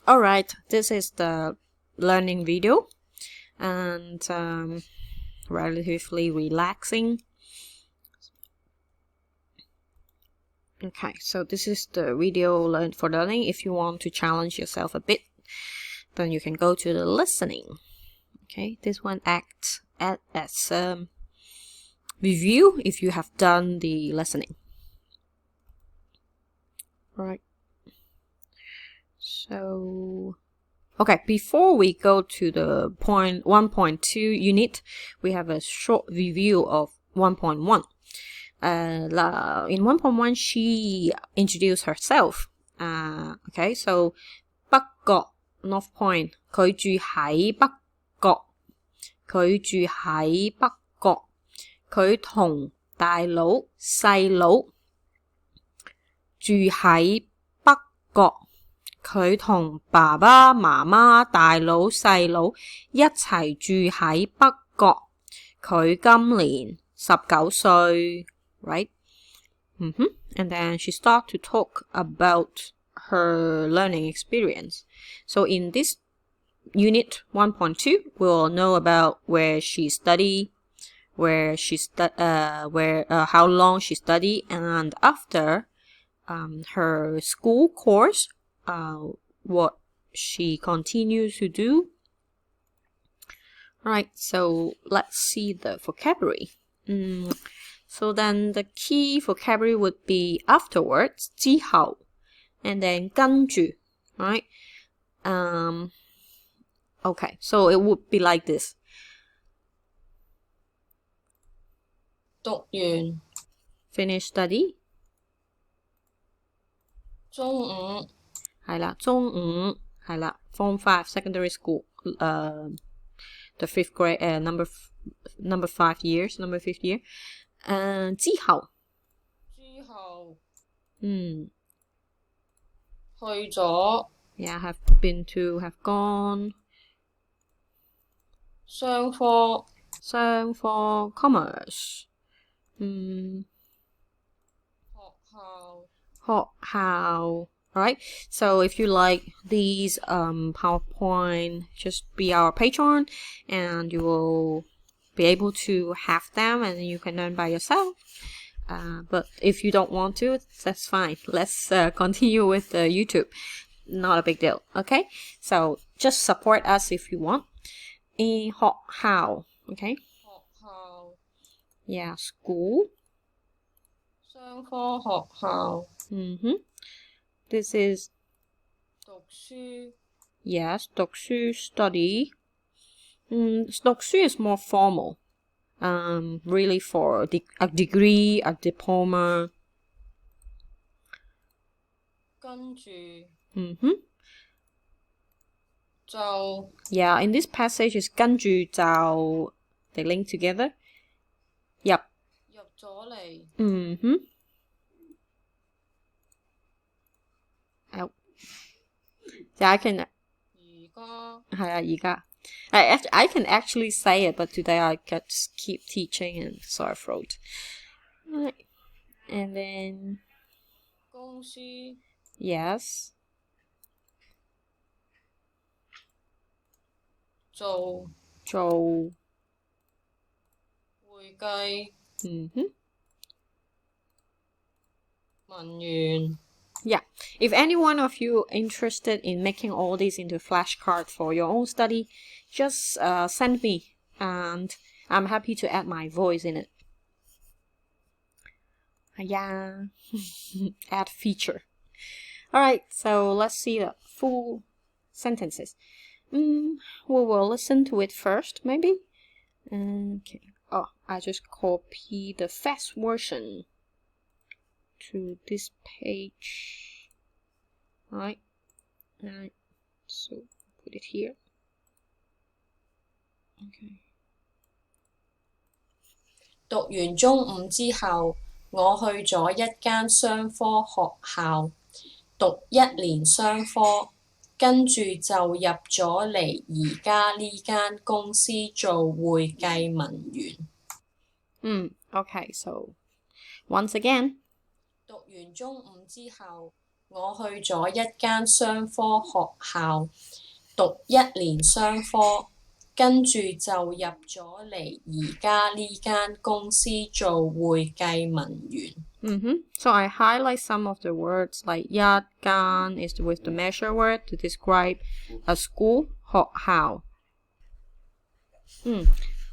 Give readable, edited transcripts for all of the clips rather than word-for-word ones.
Alright, this is the learning video and relatively relaxing. Okay, so this is the video for learning. If you want to challenge yourself a bit, then you can go to the listening. Okay, this one acts as review if you have done the listening. Right. So, okay, before we go to the 1.2 unit, we have a short review of 1.1. In 1.1, she introduced herself. Okay, so 北角 North Point， 佢住喺北角，佢住喺北角，佢同大佬細佬住喺北角。佢同爸爸媽媽大佬細佬一齊住喺北角。佢今年19歲 right? And then she started to talk about her learning experience. So in this unit 1.2, we'll know about where she studied, how long she studied, and after her school course, what she continues to do. Alright, so let's see the vocabulary. So then the key vocabulary would be afterwards, 之後, and then 跟住, right? Okay, so it would be like this. 讀完 Finish study. 中午係啦，中午係啦 Form 5 secondary school, the fifth grade, number 5 years, number 5th year. 之後去咗 yeah, have been to, have gone. 商科 commerce. 學校 Alright, so if you like these PowerPoint, just be our patron and you will be able to have them and you can learn by yourself. But if you don't want to, that's fine. Let's continue with YouTube. Not a big deal, okay? So just support us if you want. 學校 okay? 學校 Yeah, school. 商科學校 This is 讀書 yes, 讀書 study. 讀書 is more formal. Really for a degree, a diploma. 跟住 就 Yeah, in this passage is 跟住就 they link together. 入咗嚟 Out. Yeah, I can 係啊，而家 I can actually say it, but today I just keep teaching and sore throat. Right. And then 公司 yes. 做會計文員 Yeah, if any one of you interested in making all these into flashcards for your own study, just send me and I'm happy to add my voice in it. Yeah, add feature. Alright, so let's see the full sentences. We will listen to it first, maybe. Okay. Oh, I just copied the fast version to this page. Alright, so put it here. Okay. 讀完中五之後，我去咗一間商科學校讀1年商科，跟住就入咗嚟而家呢間公司做會計文員。Okay, so once again. 讀完中五之後，我去咗一間商科學校讀1年商科，跟住就入咗嚟而家呢間公司做會計文員。So I highlight some of the words like 一間 is with the measure word to describe a school 學校。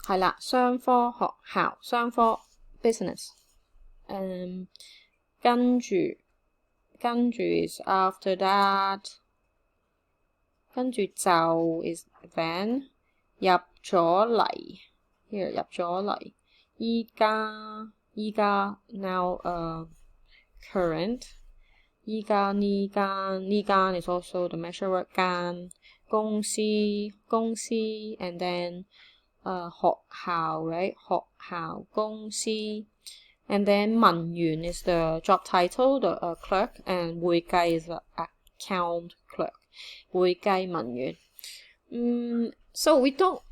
係啦，商科學校，商科 business。跟住 is after that， 跟住就 is then， 入咗嚟 here 入咗嚟，依家 now current， 依家呢間 is also the measure word 間，公司 and then 學校 right 學校公司。And then 文員 is the job title, the clerk, and 會計 is the account clerk. 會計文員。So we don't,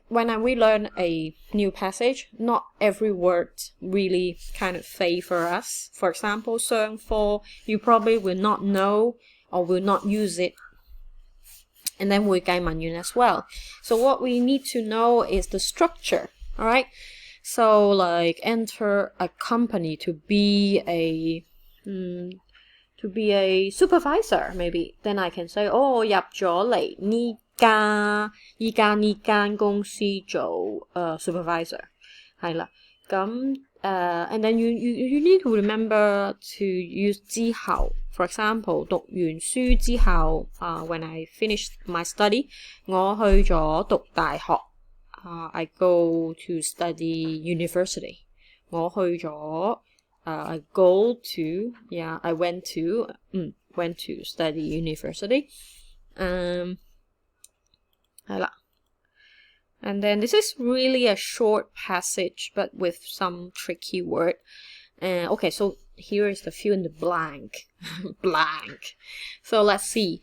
when we learn a new passage, not every word really kind of favor us. For example, 商科, you probably will not know or will not use it. And then 會計文員 as well. So what we need to know is the structure, all right? So like enter a company to be a supervisor maybe. Then I can say, 入咗嚟依家呢間公司做supervisor 係啦。咁and then you need to remember to use 之後。For example, 讀完書之後when I finished my study, 我去咗讀大學。I go to study university. 我去咗I go to I went to study university. 係啦。And then this is really a short passage, but with some tricky word. Okay, so here is the fill in the blank. Blank. So let's see.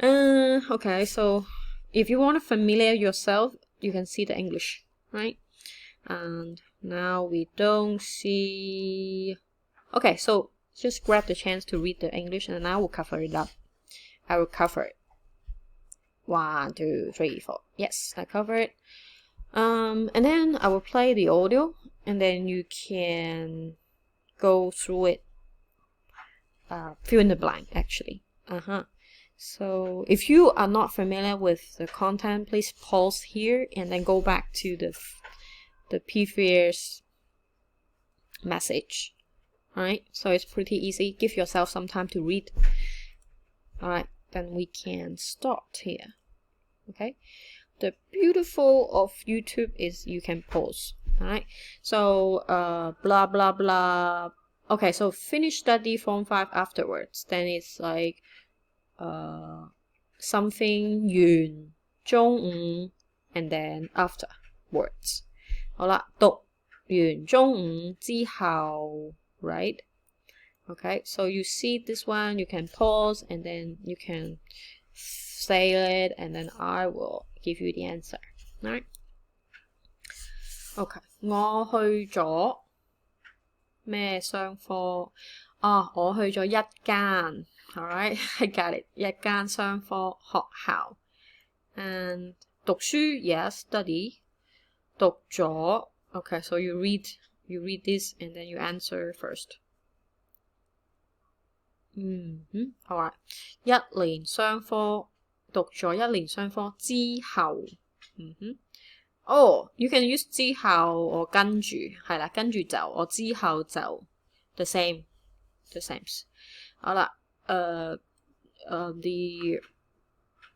Okay, so if you want to familiar yourself, you can see the English, right? And now we don't see. Okay, so just grab the chance to read the English, and I will cover it up. I will cover it. 1, 2, 3, 4. Yes, I cover it. And then I will play the audio, and then you can go through it. Fill in the blank, actually. So if you are not familiar with the content, please pause here and then go back to the previous message. Alright, so it's pretty easy. Give yourself some time to read. Alright, then we can start here. Okay, the beautiful of YouTube is you can pause. Alright, so blah blah blah. Okay, so finish study Form 5 afterwards. Then it's like something 完中午 and then afterwards. 好啦，讀完中午之後 right? Okay, so you see this one, you can pause and then you can say it and then I will give you the answer. Alright? Okay, 我去咗咩商科？我去咗一間。Alright, I got it. 一間商科學校。And 讀書 yes, study. 讀咗 okay, so you read this and then you answer first. Alright. 一年商科讀咗一年商科之後。You can use 之後or 跟住係啦，跟住就我之後就 the same. 好啦。The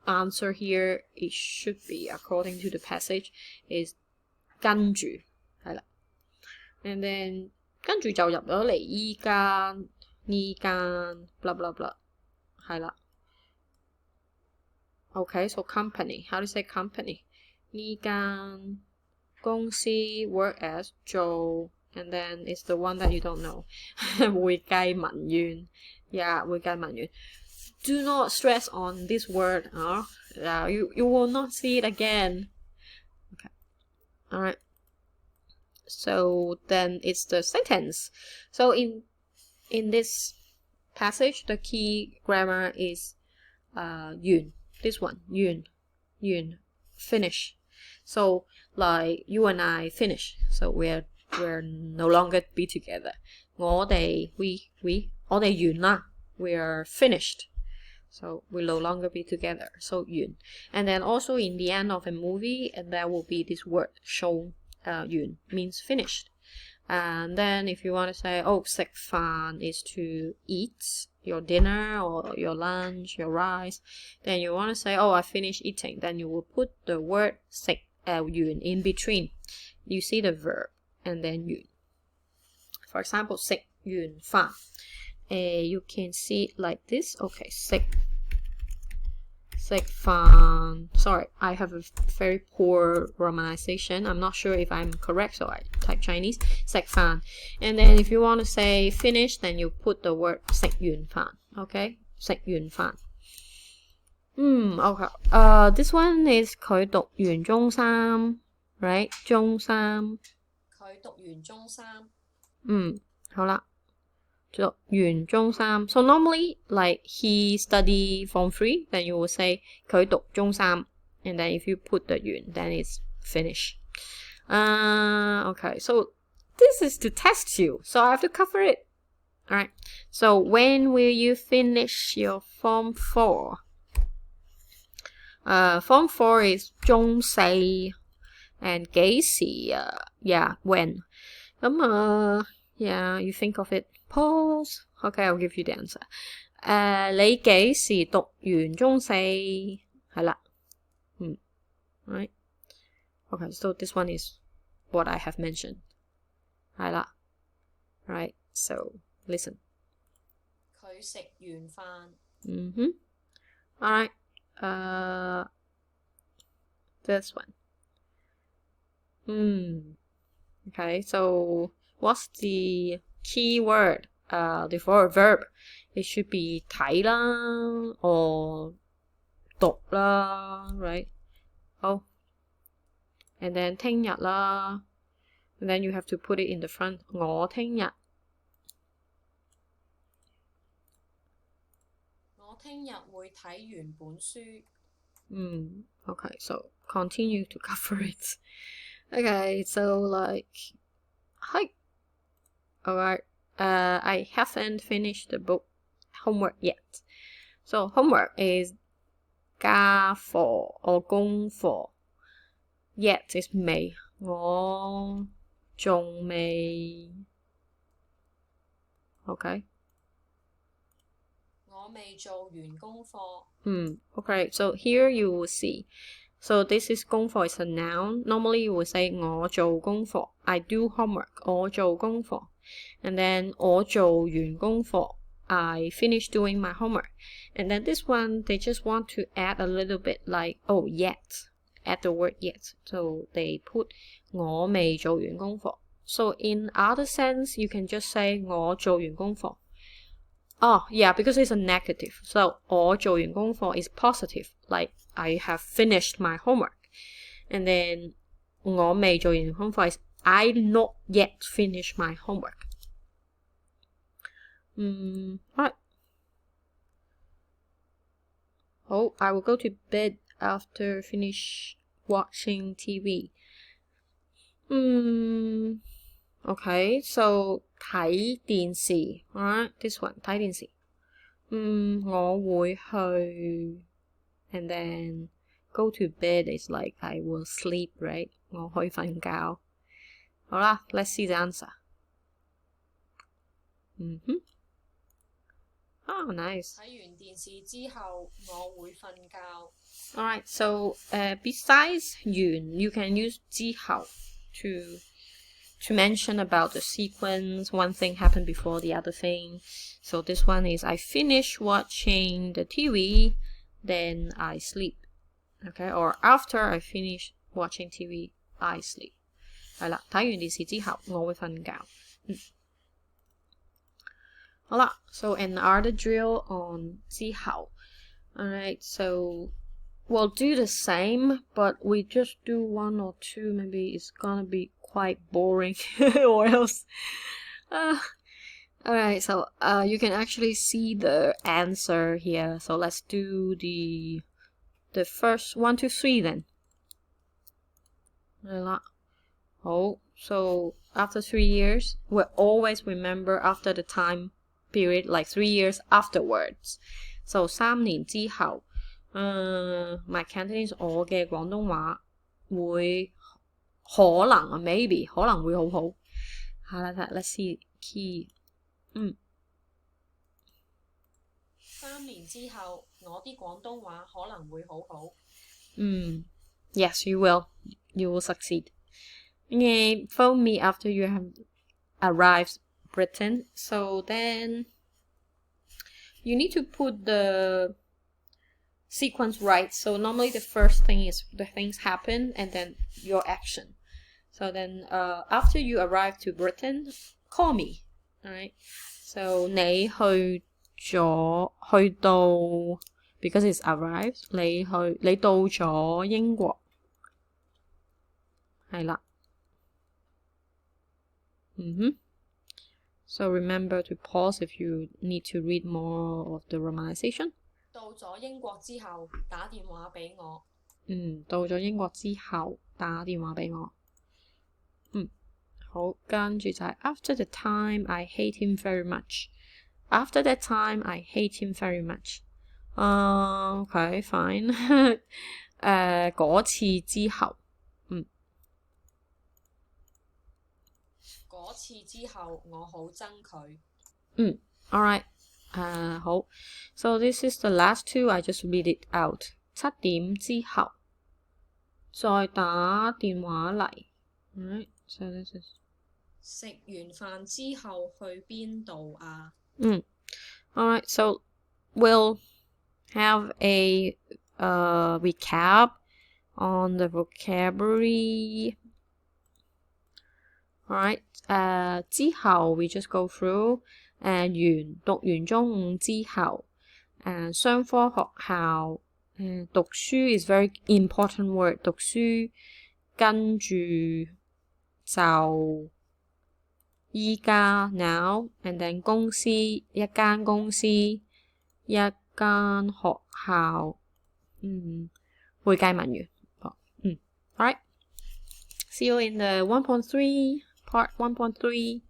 answer here it should be according to the passage is 跟住係啦 and then 跟住就入咗嚟依間呢間 blah blah blah 係啦 Okay, so company, how do you say company? 呢間公司 work as 做 and then it's the one that you don't know 會計文員 Yeah, 會計文員 Do not stress on this word. You will not see it again. Okay. Alright. So then it's the sentence. So in this passage, the key grammar is 完. This one, 完, finish. So like you and I finish. So we're no longer be together. 我哋 我哋完啦. We are finished. So we no longer be together. So 完. And then also in the end of a movie, and there will be this word shown. 完 means finished. And then if you want to say, oh, 食飯 is to eat your dinner or your lunch, your rice, then you want to say, oh, I finished eating. Then you will put the word 食 完 in between. You see the verb and then 完. For example, 食完飯. You can see it like this. Okay, 食飯. Sorry, I have a very poor romanization. I'm not sure if I'm correct, so I type Chinese. 食飯. And then if you want to say finish, then you put the word 食完飯. Okay, 食完飯. Okay. This one is 佢讀完中三, right? 中三. 佢讀完中三. 好啦。讀完中三. So normally, like he study form 3, then you will say 佢讀中三. And then if you put the 完, then it's finish. Okay, so this is to test you. So I have to cover it. Alright. So when will you finish your form 4? Form 4 is 中四 and 幾時? Yeah, when. Yeah, you think of it. Pause. Okay, I'll give you the answer. 你幾時讀完中四? 係啦. Right. Okay, so this one is what I have mentioned. 係啦. Right. So listen. 佢食完飯. Alright. This one. Okay, so what's the key word? The verb. It should be 睇啦 or 讀啦, right? Oh. And then 聽日啦. And then you have to put it in the front. 我聽日. 我聽日會睇完本書. Okay, so continue to cover it. Okay, so like, hi. Alright, I haven't finished the book homework yet. So homework is 家課 or 功課. Yet is 未. 我仲未. Okay. 我未做完功課. Okay, so here you will see. So this is 功課 is a noun. Normally you will say 我做功課. I do homework. 我做功課. And then 我做完功課. I finished doing my homework. And then this one, they just want to add a little bit like, oh, yet. Add the word yet. So they put 我未做完功課. So in other sense, you can just say 我做完功課. Oh, yeah, because it's a negative. So 我做完功課 is positive. Like, I have finished my homework. And then 我未做完功課 is I not yet finished my homework. Right. Oh, I will go to bed after finish watching TV. Okay, so 睇電視. Alright, this one, 睇電視. 我會去. And then go to bed is like I will sleep, right? 我去瞓覺. 好啦, let's see the answer. Oh, nice. 睇完電視之後，我會瞓覺. Alright, so besides 完, you can use 之後 to mention about the sequence. One thing happened before the other thing. So this one is I finish watching the TV, then I sleep. Okay, or after I finish watching TV, I sleep. 係啦，睇完電視之後，我會瞓覺。好啦，so another drill on 之後. Alright, so we'll do the same, but we just do one or two. Maybe it's gonna be quite boring or else Alright, so you can actually see the answer here. So let's do the first 1, 2, 3 then. 係啦，好 so after 3 years, we'll always remember after the time period, like 3 years afterwards. So 3年之後，my Cantonese 我嘅廣東話會可能 maybe 可能會好好。係啦，let's see key。3年之後，我啲廣東話可能會好好。Yes, you will. You will succeed. Okay, phone me after you have arrived Britain. So then you need to put the sequence right. So normally the first thing is the things happen and then your action. So then after you arrive to Britain, call me. Alright. So 你去到 because it's arrived, 你到咗英國。係啦。So remember to pause if you need to read more of the romanization. 到咗英國之後，打電話俾我。到咗英國之後，打電話俾我。好，跟住就係 after the time I hate him very much. After that time I hate him very much. Okay, fine. 嗰次之後。嗰次之後，我好憎佢。Alright. 好。So this is the last two. I just read it out. 7點之後，再打電話嚟。Alright. So this is. 食完飯之後去邊度啊？Alright. So we'll have a recap on the vocabulary. Alright. 之後 we just go through. 讀完中午之後，雙科學校，讀書 is very important word。讀書跟住就依家 now and then 公司一間公司一間學校，會計文員。Alright. See you in the 1.3 part 1.3.